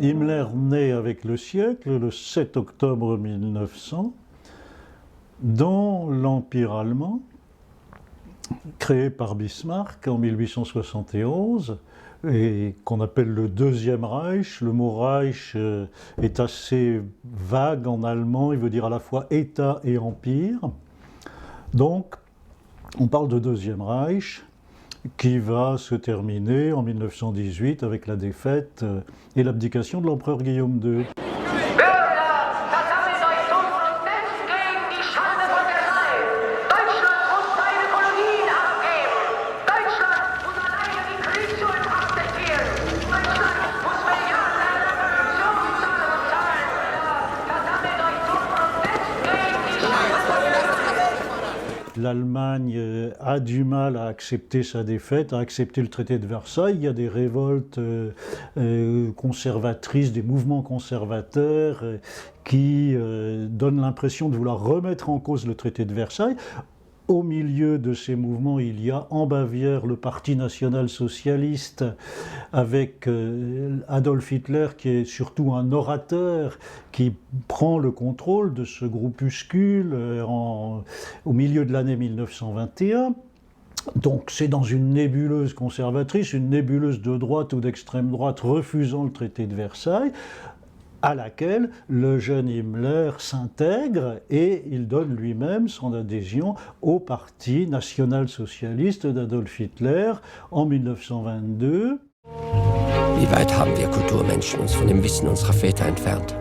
Himmler naît avec le siècle, le 7 octobre 1900, dans l'Empire allemand, créé par Bismarck en 1871, et qu'on appelle le Deuxième Reich. Le mot Reich est assez vague en allemand, il veut dire à la fois État et Empire. Donc, on parle de Deuxième Reich, qui va se terminer en 1918 avec la défaite et l'abdication de l'empereur Guillaume II. L'Allemagne a du mal à accepter sa défaite, à accepter le traité de Versailles. Il y a des révoltes conservatrices, des mouvements conservateurs qui donnent l'impression de vouloir remettre en cause le traité de Versailles. Au milieu de ces mouvements, il y a en Bavière le Parti national-socialiste avec Adolf Hitler qui est surtout un orateur qui prend le contrôle de ce groupuscule au milieu de l'année 1921. Donc c'est dans une nébuleuse conservatrice, une nébuleuse de droite ou d'extrême droite refusant le traité de Versailles, à laquelle le jeune Himmler s'intègre et il donne lui-même son adhésion au Parti national-socialiste d'Adolf Hitler en 1922. Wie weit haben wir Kulturmenschen uns von dem Wissen unserer Väter entfernt?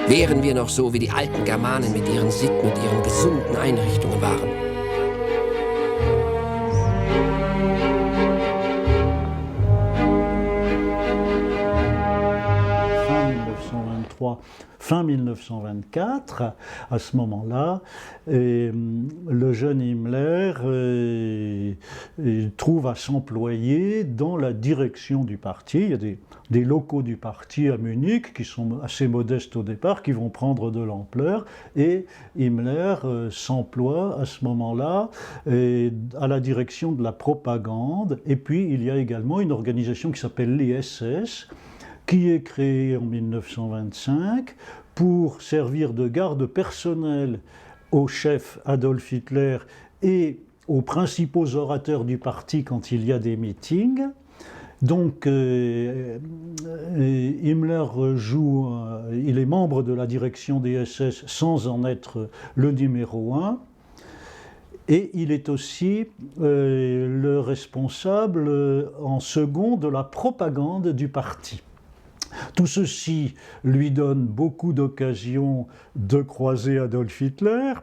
Wären wir noch so, wie die alten Germanen mit ihren Sitten und ihren gesunden Einrichtungen waren? Fin 1924, à ce moment-là, le jeune Himmler trouve à s'employer dans la direction du parti. Il y a des locaux du parti à Munich qui sont assez modestes au départ, qui vont prendre de l'ampleur, et Himmler s'emploie à ce moment-là à la direction de la propagande. Et puis il y a également une organisation qui s'appelle l'ISS, qui est créée en 1925 pour servir de garde personnelle au chef Adolf Hitler et aux principaux orateurs du parti quand il y a des meetings. Donc Himmler il est membre de la direction des SS sans en être le numéro 1. Et il est aussi le responsable en second de la propagande du parti. Tout ceci lui donne beaucoup d'occasions de croiser Adolf Hitler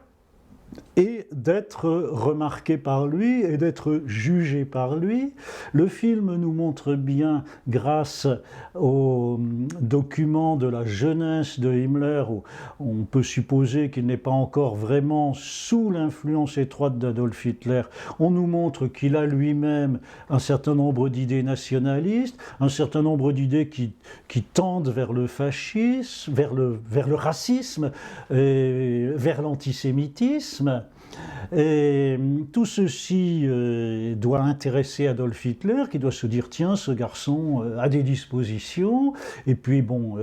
et d'être remarqué par lui et d'être jugé par lui. Le film nous montre bien, grâce aux documents de la jeunesse de Himmler, où on peut supposer qu'il n'est pas encore vraiment sous l'influence étroite d'Adolf Hitler, on nous montre qu'il a lui-même un certain nombre d'idées nationalistes, un certain nombre d'idées qui tendent vers le fascisme, vers le racisme, vers l'antisémitisme. Et tout ceci doit intéresser Adolf Hitler, qui doit se dire tiens, ce garçon a des dispositions. Et puis bon,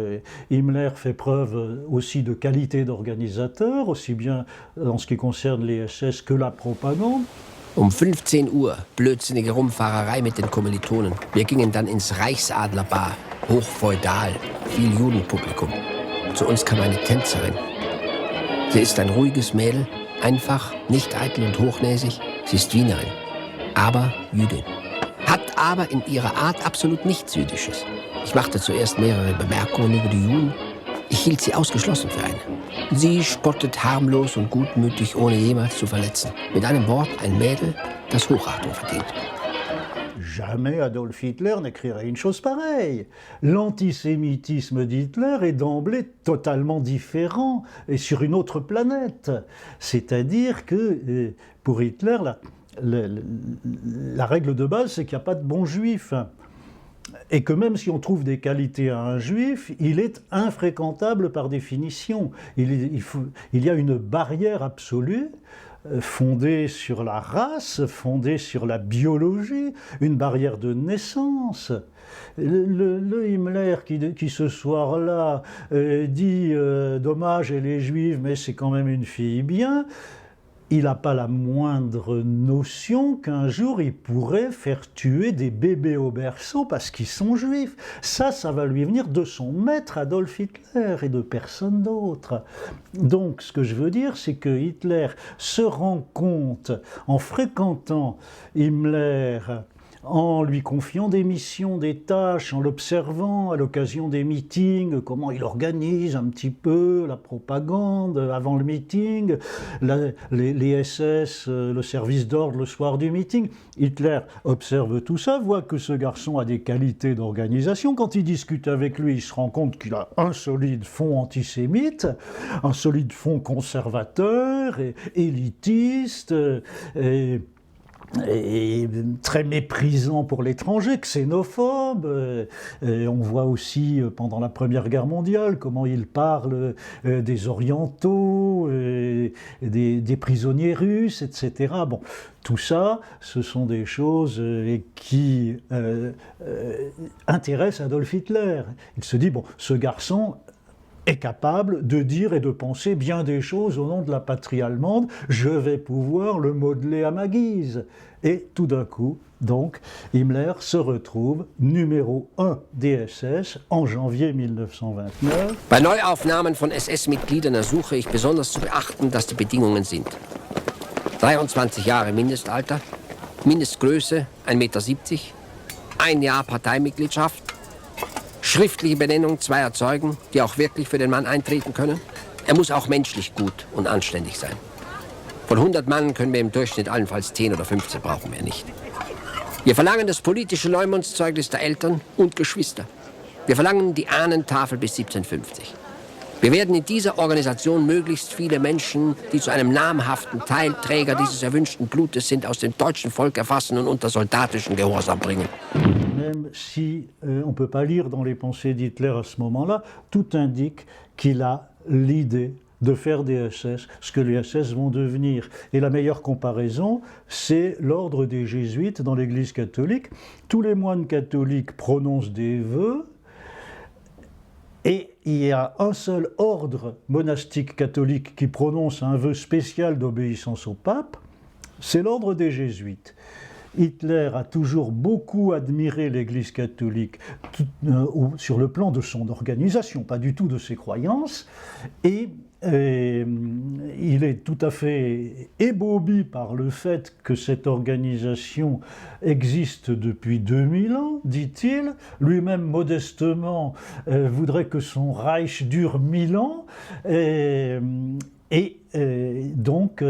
Himmler fait preuve aussi de qualité d'organisateur, aussi bien en ce qui concerne les SS que la propagande. 15 Uhr, blödsinnige Rumfahrerei mit den Kommilitonen. Wir gingen dann ins Reichsadlerbar, hochfeudal, viel Judenpublikum. Zu uns kam eine Tänzerin. Sie ist ein ruhiges Mädel, einfach, nicht eitel und hochnäsig. Sie ist Wienerin, aber Jüdin. Hat aber in ihrer Art absolut nichts Jüdisches. Ich machte zuerst mehrere Bemerkungen über die Juden. Ich hielt sie ausgeschlossen für eine. Sie spottet harmlos und gutmütig, ohne jemals zu verletzen. Mit einem Wort, ein Mädel, das Hochachtung verdient. Jamais Adolf Hitler n'écrirait une chose pareille. L'antisémitisme d'Hitler est d'emblée totalement différent et sur une autre planète. C'est-à-dire que pour Hitler, la règle de base, c'est qu'il n'y a pas de bons juifs. Et que même si on trouve des qualités à un juif, il est infréquentable par définition. Il y a une barrière absolue fondée sur la race, fondée sur la biologie, une barrière de naissance. Le Himmler qui ce soir-là dit dommage elle est juive mais c'est quand même une fille bien, il n'a pas la moindre notion qu'un jour il pourrait faire tuer des bébés au berceau parce qu'ils sont juifs. Ça va lui venir de son maître Adolf Hitler et de personne d'autre. Donc ce que je veux dire, c'est que Hitler se rend compte en fréquentant Himmler, en lui confiant des missions, des tâches, en l'observant à l'occasion des meetings, comment il organise un petit peu la propagande avant le meeting, les SS, le service d'ordre le soir du meeting. Hitler observe tout ça, voit que ce garçon a des qualités d'organisation. Quand il discute avec lui, il se rend compte qu'il a un solide fond antisémite, un solide fond conservateur, et élitiste, et très méprisant pour l'étranger, xénophobe. Et on voit aussi pendant la Première Guerre mondiale comment il parle des orientaux, des prisonniers russes, etc. Bon, tout ça, ce sont des choses qui intéressent Adolf Hitler. Il se dit, bon, ce garçon est capable de dire et de penser bien des choses au nom de la patrie allemande, je vais pouvoir le modeler à ma guise. Et tout d'un coup, donc, Himmler se retrouve numéro 1 des SS en janvier 1929. Bei Neuaufnahmen von SS-Mitgliedern ersuche ich besonders zu beachten, dass die Bedingungen sind: 23 Jahre Mindestalter, Mindestgröße 1,70 Meter, 1 Jahr Parteimitgliedschaft, schriftliche Benennung 2 Zeugen, die auch wirklich für den Mann eintreten können. Er muss auch menschlich gut und anständig sein. Von 100 Mann können wir im Durchschnitt allenfalls 10 oder 15 brauchen wir nicht. Wir verlangen das politische Leumundszeugnis der Eltern und Geschwister. Wir verlangen die Ahnentafel bis 1750. Wir werden in dieser Organisation möglichst viele Menschen, die zu einem namhaften Teil Träger dieses erwünschten Blutes sind, aus dem deutschen Volk erfassen und unter soldatischen Gehorsam bringen. Même si on ne peut pas lire dans les pensées d'Hitler à ce moment-là, tout indique qu'il a l'idée de faire des SS, ce que les SS vont devenir. Et la meilleure comparaison, c'est l'ordre des jésuites dans l'Église catholique. Tous les moines catholiques prononcent des vœux, et il y a un seul ordre monastique catholique qui prononce un vœu spécial d'obéissance au pape, c'est l'ordre des jésuites. Hitler a toujours beaucoup admiré l'Église catholique sur le plan de son organisation, pas du tout de ses croyances, et il est tout à fait ébaubi par le fait que cette organisation existe depuis 2000 ans, dit-il. Lui-même, modestement, voudrait que son Reich dure 1000 ans. Donc,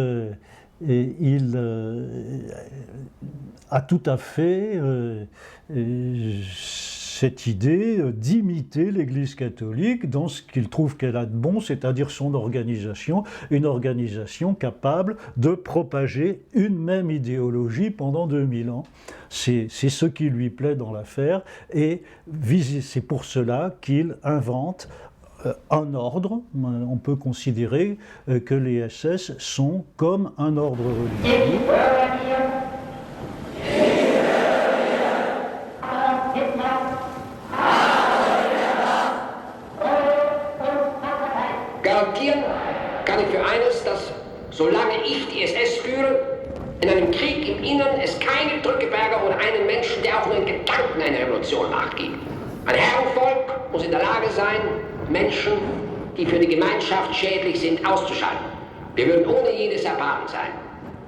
il a tout à fait cette idée d'imiter l'Église catholique dans ce qu'il trouve qu'elle a de bon, c'est-à-dire son organisation, une organisation capable de propager une même idéologie pendant 2000 ans. C'est ce qui lui plaît dans l'affaire, et c'est pour cela qu'il invente un ordre. On peut considérer que les SS sont comme un ordre religieux. Garantieren kann ich für eines, dass solange ich die SS führe, in einem Krieg im Innern es keine Drückeberger oder einen Menschen, der auch nur in Gedanken eine Revolution macht, gibt. Ein Herrenvolk muss in der Lage sein, Menschen, die für die Gemeinschaft schädlich sind, auszuschalten. Wir würden ohne jedes Erbarmen sein.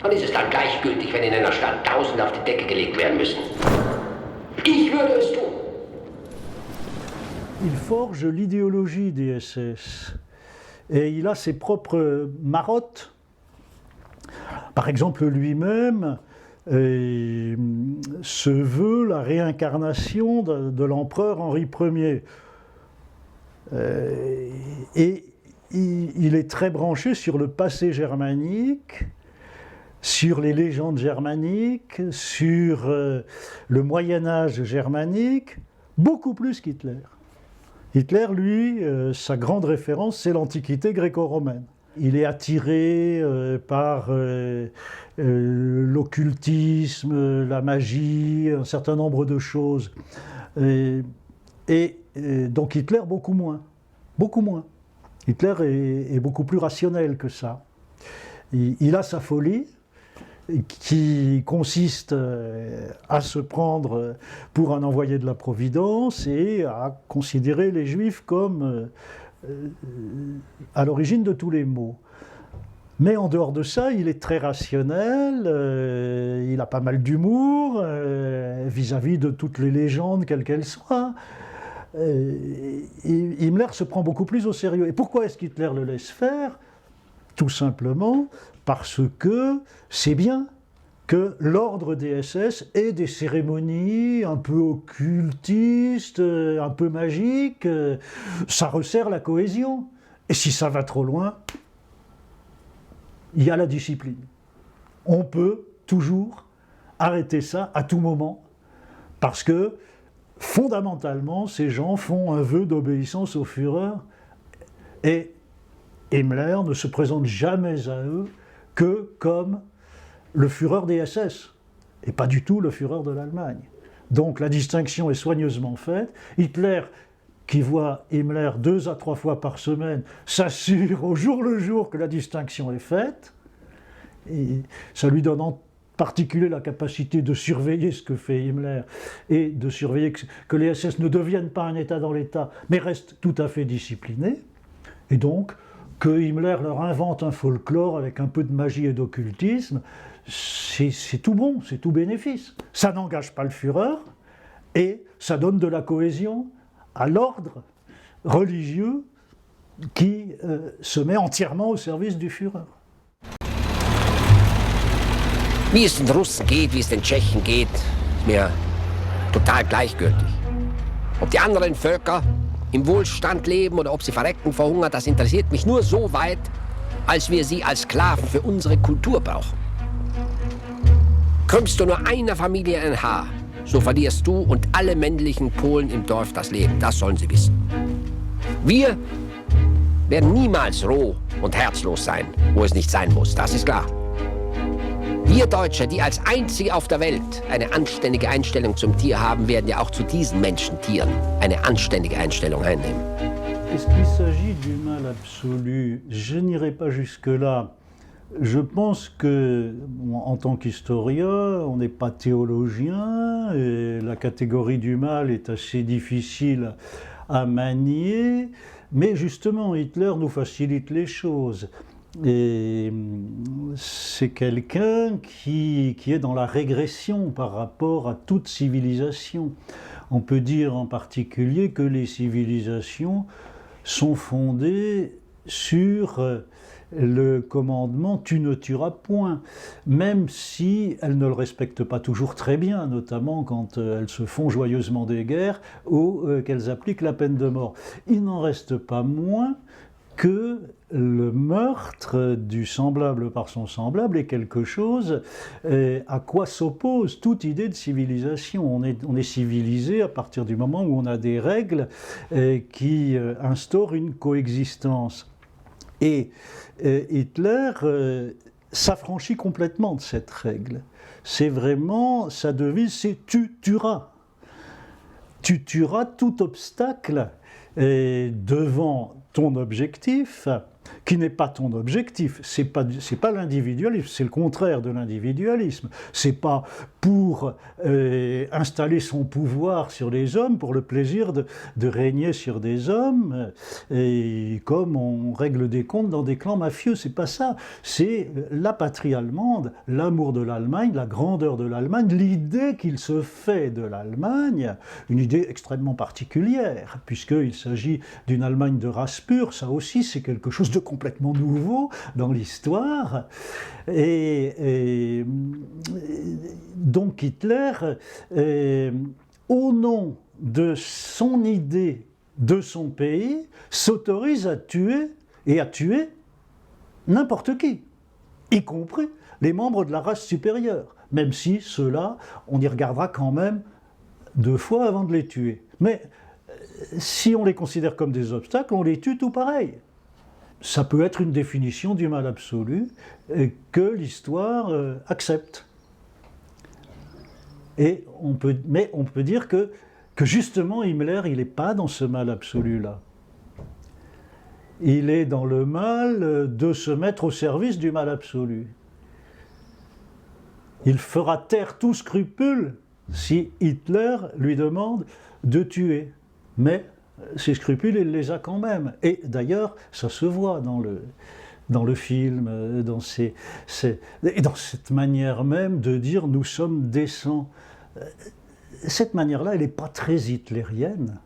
Dann ist es dann gleichgültig, wenn in einer Stadt Tausende auf die Decke gelegt werden müssen. Ich würde es tun. Il forge l'idéologie des SS et il a ses propres marottes. Par exemple, lui-même se veut la réincarnation de l'empereur Henri Ier. Et il est très branché sur le passé germanique, sur les légendes germaniques, sur le Moyen-Âge germanique, beaucoup plus qu'Hitler. Hitler, lui, sa grande référence, c'est l'Antiquité gréco-romaine. Il est attiré par l'occultisme, la magie, un certain nombre de choses. Donc Hitler, beaucoup moins. Beaucoup moins. Hitler est beaucoup plus rationnel que ça. Il a sa folie, qui consiste à se prendre pour un envoyé de la Providence et à considérer les Juifs comme à l'origine de tous les maux. Mais en dehors de ça, il est très rationnel, il a pas mal d'humour vis-à-vis de toutes les légendes, quelles qu'elles soient. Himmler se prend beaucoup plus au sérieux. Et pourquoi est-ce qu'Hitler le laisse faire ? Tout simplement parce que c'est bien que l'ordre des SS ait des cérémonies un peu occultistes, un peu magiques. Ça resserre la cohésion. Et si ça va trop loin, il y a la discipline. On peut toujours arrêter ça à tout moment, parce que fondamentalement, ces gens font un vœu d'obéissance au Führer, et Himmler ne se présente jamais à eux que comme le Führer des SS, et pas du tout le Führer de l'Allemagne. Donc la distinction est soigneusement faite. Hitler, qui voit Himmler 2 à 3 fois par semaine, s'assure au jour le jour que la distinction est faite, et ça lui donne en particulier la capacité de surveiller ce que fait Himmler et de surveiller que les SS ne deviennent pas un État dans l'État, mais restent tout à fait disciplinés, et donc que Himmler leur invente un folklore avec un peu de magie et d'occultisme, c'est tout bon, c'est tout bénéfice. Ça n'engage pas le Führer et ça donne de la cohésion à l'ordre religieux qui se met entièrement au service du Führer. Wie es den Russen geht, wie es den Tschechen geht, ist mir total gleichgültig. Ob die anderen Völker im Wohlstand leben oder ob sie verrecken vor Hunger, das interessiert mich nur so weit, als wir sie als Sklaven für unsere Kultur brauchen. Krümmst du nur einer Familie ein Haar, so verlierst du und alle männlichen Polen im Dorf das Leben. Das sollen sie wissen. Wir werden niemals roh und herzlos sein, wo es nicht sein muss. Das ist klar. Wir Deutsche, die als einzige auf der Welt eine anständige Einstellung zum Tier haben, werden ja auch zu diesen Menschentieren eine anständige Einstellung einnehmen. Est-ce qu'il s'agit du mal absolu? Je n'irai pas jusque-là. Je pense que, en tant qu'historien, on n'est pas théologien, et la catégorie du mal est assez difficile à manier, mais justement, Hitler nous facilite les choses. Et c'est quelqu'un qui est dans la régression par rapport à toute civilisation. On peut dire en particulier que les civilisations sont fondées sur le commandement « tu ne tueras point », même si elles ne le respectent pas toujours très bien, notamment quand elles se font joyeusement des guerres ou qu'elles appliquent la peine de mort. Il n'en reste pas moins que le meurtre du semblable par son semblable est quelque chose à quoi s'oppose toute idée de civilisation. On est civilisé à partir du moment où on a des règles qui instaurent une coexistence. Et Hitler s'affranchit complètement de cette règle. C'est vraiment, sa devise, c'est « tu tueras ». Tu tueras tout obstacle devant ton objectif, qui n'est pas ton objectif. C'est pas l'individualisme, c'est le contraire de l'individualisme. C'est pas pour installer son pouvoir sur les hommes, pour le plaisir de régner sur des hommes, et comme on règle des comptes dans des clans mafieux, c'est pas ça. C'est la patrie allemande, l'amour de l'Allemagne, la grandeur de l'Allemagne, l'idée qu'il se fait de l'Allemagne, une idée extrêmement particulière, puisqu'il s'agit d'une Allemagne de race pure, ça aussi c'est quelque chose de complètement nouveau dans l'histoire. Et donc Hitler, au nom de son idée, de son pays, s'autorise à tuer n'importe qui, y compris les membres de la race supérieure, même si ceux-là, on y regardera quand même 2 fois avant de les tuer. Mais si on les considère comme des obstacles, on les tue tout pareil. Ça peut être une définition du mal absolu que l'histoire accepte. Mais on peut dire que justement Himmler, il n'est pas dans ce mal absolu-là. Il est dans le mal de se mettre au service du mal absolu. Il fera taire tout scrupule si Hitler lui demande de tuer. Mais ces scrupules, il les a quand même. Et d'ailleurs, ça se voit dans le film, dans cette manière même de dire « nous sommes décents ». Cette manière-là, elle n'est pas très hitlérienne.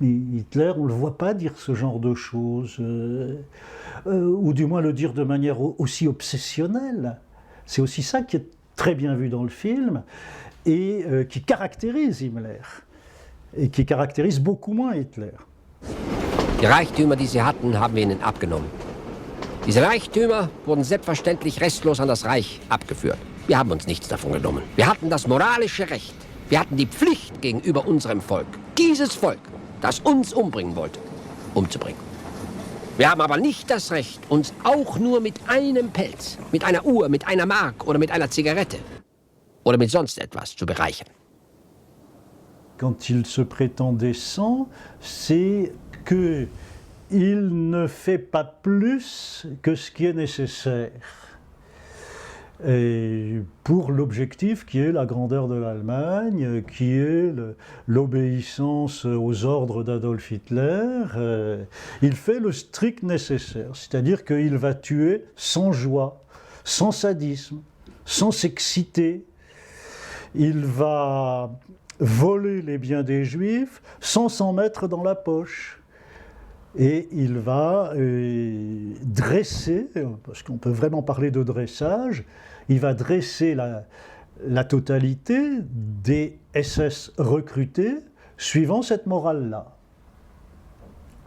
Hitler, on ne le voit pas dire ce genre de choses, ou du moins le dire de manière aussi obsessionnelle. C'est aussi ça qui est très bien vu dans le film et qui caractérise Himmler et qui caractérise beaucoup moins Hitler. Die Reichtümer, die sie hatten, haben wir ihnen abgenommen. Diese Reichtümer wurden selbstverständlich restlos an das Reich abgeführt. Wir haben uns nichts davon genommen. Wir hatten das moralische Recht. Wir hatten die Pflicht gegenüber unserem Volk. Dieses Volk, das uns umbringen wollte, umzubringen. Wir haben aber nicht das Recht, uns auch nur mit einem Pelz, mit einer Uhr, mit einer Mark oder mit einer Zigarette oder mit sonst etwas zu bereichern. Quand il se prétend décent, c'est qu'il ne fait pas plus que ce qui est nécessaire. Et pour l'objectif qui est la grandeur de l'Allemagne, qui est l'obéissance aux ordres d'Adolf Hitler, il fait le strict nécessaire, c'est-à-dire qu'il va tuer sans joie, sans sadisme, sans s'exciter. Il va voler les biens des Juifs sans s'en mettre dans la poche. Et il va dresser, parce qu'on peut vraiment parler de dressage, il va dresser la totalité des SS recrutés suivant cette morale-là.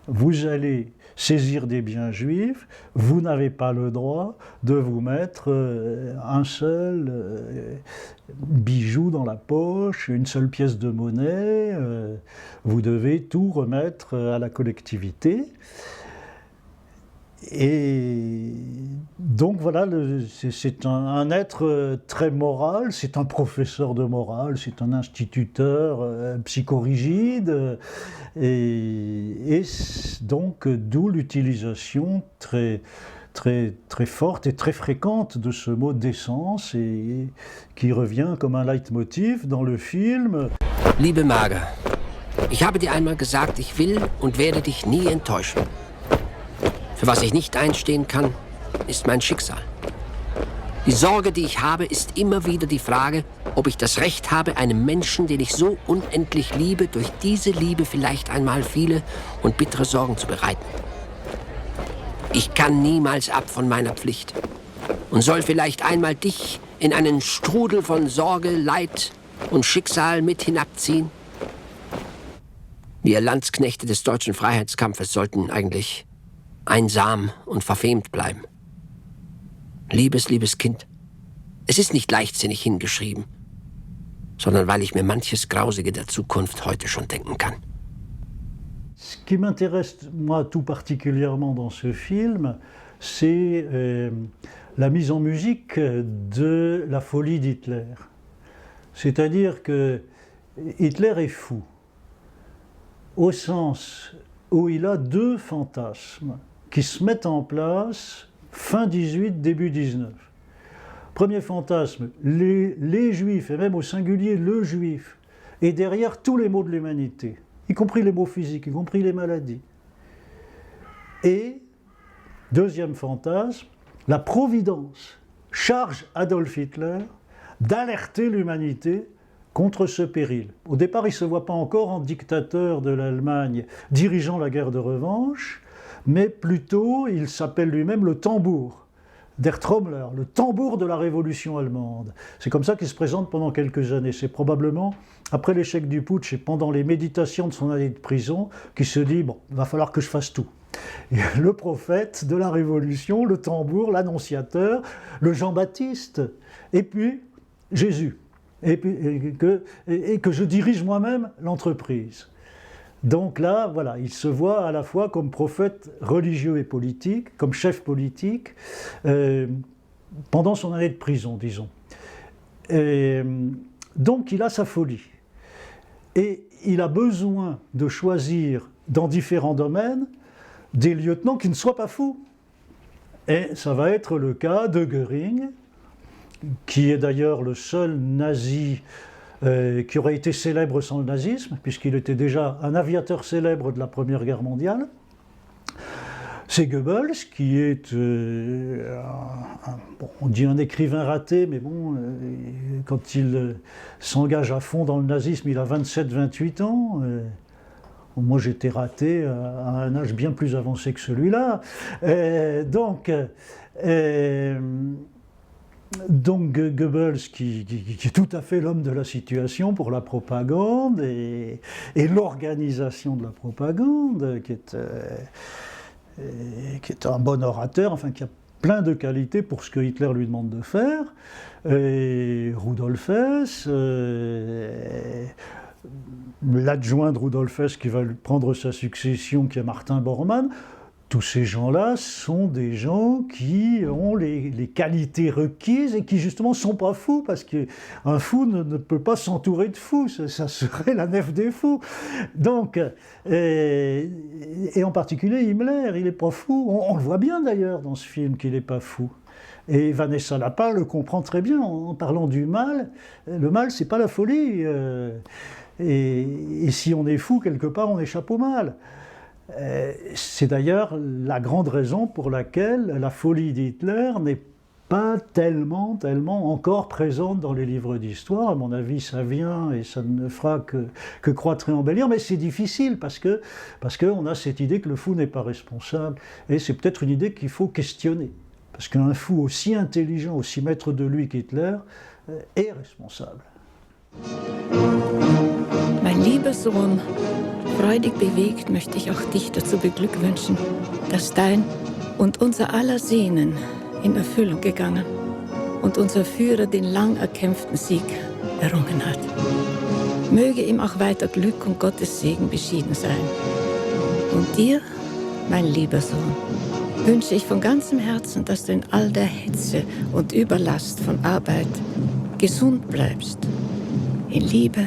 Vous allez saisir des biens juifs, vous n'avez pas le droit de vous mettre un seul bijou dans la poche, une seule pièce de monnaie, vous devez tout remettre à la collectivité. Et donc voilà, c'est un être très moral, c'est un professeur de morale, c'est un instituteur psychorigide, et donc d'où l'utilisation très forte et très fréquente de ce mot décence, et qui revient comme un leitmotiv dans le film. Liebe Marga, ich habe dir einmal gesagt, ich will und werde dich nie enttäuschen. Für was ich nicht einstehen kann, ist mein Schicksal. Die Sorge, die ich habe, ist immer wieder die Frage, ob ich das Recht habe, einem Menschen, den ich so unendlich liebe, durch diese Liebe vielleicht einmal viele und bittere Sorgen zu bereiten. Ich kann niemals ab von meiner Pflicht und soll vielleicht einmal dich in einen Strudel von Sorge, Leid und Schicksal mit hinabziehen. Wir Landsknechte des deutschen Freiheitskampfes sollten eigentlich einsam und verfemt bleiben. Liebes Kind, es ist nicht leichtsinnig hingeschrieben, sondern weil ich mir manches Grausige der Zukunft heute schon denken kann. Ce qui m'intéresse, moi, tout particulièrement dans ce film, c'est la mise en musique de la folie d'Hitler. C'est-à-dire que Hitler est fou, au sens où il a deux fantasmes qui se mettent en place fin 18, début 19. Premier fantasme, les Juifs, et même au singulier le Juif, est derrière tous les maux de l'humanité, y compris les maux physiques, y compris les maladies. Et, deuxième fantasme, la Providence charge Adolf Hitler d'alerter l'humanité contre ce péril. Au départ, il ne se voit pas encore en dictateur de l'Allemagne dirigeant la guerre de revanche, mais plutôt il s'appelle lui-même le tambour, der Trommler, le tambour de la révolution allemande. C'est comme ça qu'il se présente pendant quelques années. C'est probablement après l'échec du putsch et pendant les méditations de son année de prison qu'il se dit « bon, il va falloir que je fasse tout ». Le prophète de la révolution, le tambour, l'annonciateur, le Jean-Baptiste, et puis Jésus. Et que je dirige moi-même l'entreprise. Donc là, voilà, il se voit à la fois comme prophète religieux et politique, comme chef politique, pendant son année de prison, disons. Et donc il a sa folie. Et il a besoin de choisir dans différents domaines des lieutenants qui ne soient pas fous. Et ça va être le cas de Göring, qui est d'ailleurs le seul nazi qui aurait été célèbre sans le nazisme, puisqu'il était déjà un aviateur célèbre de la Première Guerre mondiale. C'est Goebbels, qui est, on dit un écrivain raté, mais bon, quand il s'engage à fond dans le nazisme, il a 27-28 ans. Moi, j'étais raté à un âge bien plus avancé que celui-là. Donc Goebbels, qui est tout à fait l'homme de la situation pour la propagande et l'organisation de la propagande, qui est un bon orateur, enfin qui a plein de qualités pour ce que Hitler lui demande de faire. Et Rudolf Hess, l'adjoint de Rudolf Hess qui va prendre sa succession, qui est Martin Bormann. Tous ces gens-là sont des gens qui ont les qualités requises et qui justement ne sont pas fous, parce qu'un fou ne peut pas s'entourer de fous, ça serait la nef des fous. Donc, et en particulier Himmler, il n'est pas fou. On le voit bien d'ailleurs dans ce film qu'il n'est pas fou. Et Vanessa Lapa le comprend très bien en parlant du mal. Le mal, c'est pas la folie. Et si on est fou quelque part, on échappe au mal. C'est d'ailleurs la grande raison pour laquelle la folie d'Hitler n'est pas tellement encore présente dans les livres d'histoire. À mon avis, ça vient et ça ne fera que croître et embellir, mais c'est difficile parce qu'on a cette idée que le fou n'est pas responsable. Et c'est peut-être une idée qu'il faut questionner. Parce qu'un fou aussi intelligent, aussi maître de lui qu'Hitler, est responsable. Mein lieber Sohn, freudig bewegt möchte ich auch dich dazu beglückwünschen, dass dein und unser aller Sehnen in Erfüllung gegangen und unser Führer den lang erkämpften Sieg errungen hat. Möge ihm auch weiter Glück und Gottes Segen beschieden sein. Und dir, mein lieber Sohn, wünsche ich von ganzem Herzen, dass du in all der Hitze und Überlast von Arbeit gesund bleibst. In Liebe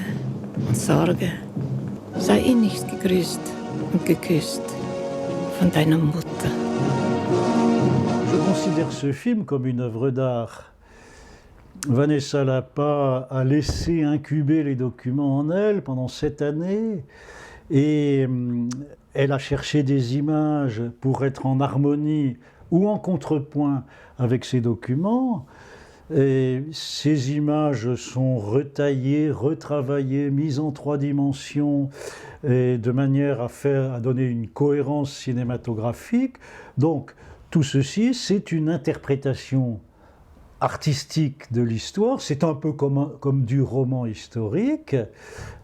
und Sorge sei innigst gegrüßt und geküsst von deiner Mutter. Je considère ce film comme une œuvre d'art. Vanessa Lapa a laissé incuber les documents en elle pendant 7 années et elle a cherché des images pour être en harmonie ou en contrepoint avec ces documents. Et ces images sont retaillées, retravaillées, mises en 3 dimensions, et de manière à donner une cohérence cinématographique. Donc tout ceci, c'est une interprétation artistique de l'histoire. C'est un peu comme du roman historique.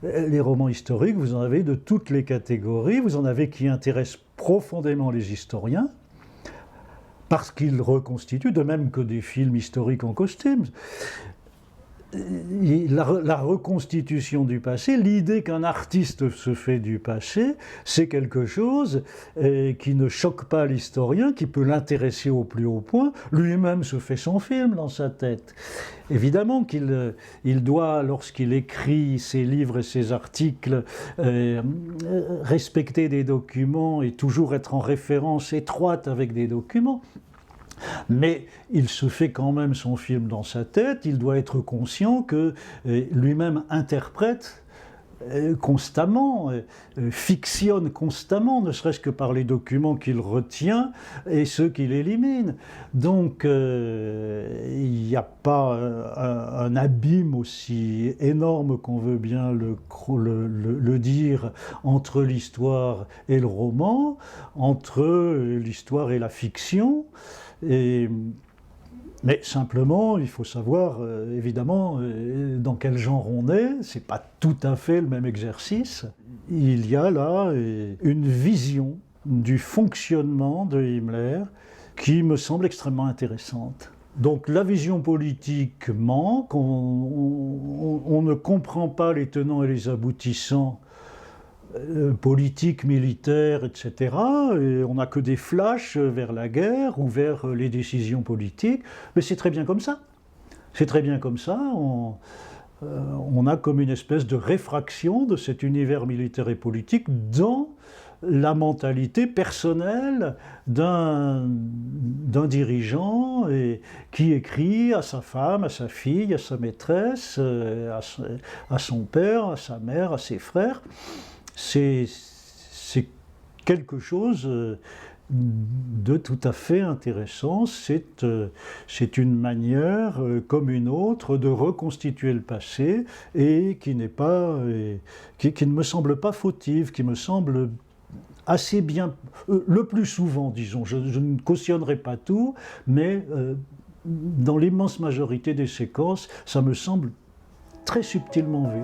Les romans historiques, vous en avez de toutes les catégories. Vous en avez qui intéressent profondément les historiens, parce qu'ils reconstituent, de même que des films historiques en costume. La reconstitution du passé, l'idée qu'un artiste se fait du passé, c'est quelque chose qui ne choque pas l'historien, qui peut l'intéresser au plus haut point. Lui-même se fait son film dans sa tête. Évidemment qu'il doit, lorsqu'il écrit ses livres et ses articles, respecter des documents et toujours être en référence étroite avec des documents. Mais il se fait quand même son film dans sa tête, il doit être conscient que lui-même interprète constamment, fictionne constamment, ne serait-ce que par les documents qu'il retient et ceux qu'il élimine. Donc il n'y a pas un abîme aussi énorme qu'on veut bien le dire entre l'histoire et le roman, entre l'histoire et la fiction. Mais simplement, il faut savoir évidemment dans quel genre on est. C'est pas tout à fait le même exercice. Il y a là une vision du fonctionnement de Himmler qui me semble extrêmement intéressante. Donc la vision politique manque, on ne comprend pas les tenants et les aboutissants politique, militaire, etc. Et on n'a que des flashs vers la guerre ou vers les décisions politiques. Mais c'est très bien comme ça. C'est très bien comme ça. On a comme une espèce de réfraction de cet univers militaire et politique dans la mentalité personnelle d'un dirigeant qui écrit à sa femme, à sa fille, à sa maîtresse, à son père, à sa mère, à ses frères. C'est quelque chose de tout à fait intéressant. C'est une manière, comme une autre, de reconstituer le passé et qui n'est pas, qui ne me semble pas fautive, qui me semble assez bien, le plus souvent, disons, je ne cautionnerai pas tout, mais dans l'immense majorité des séquences, ça me semble très subtilement vu.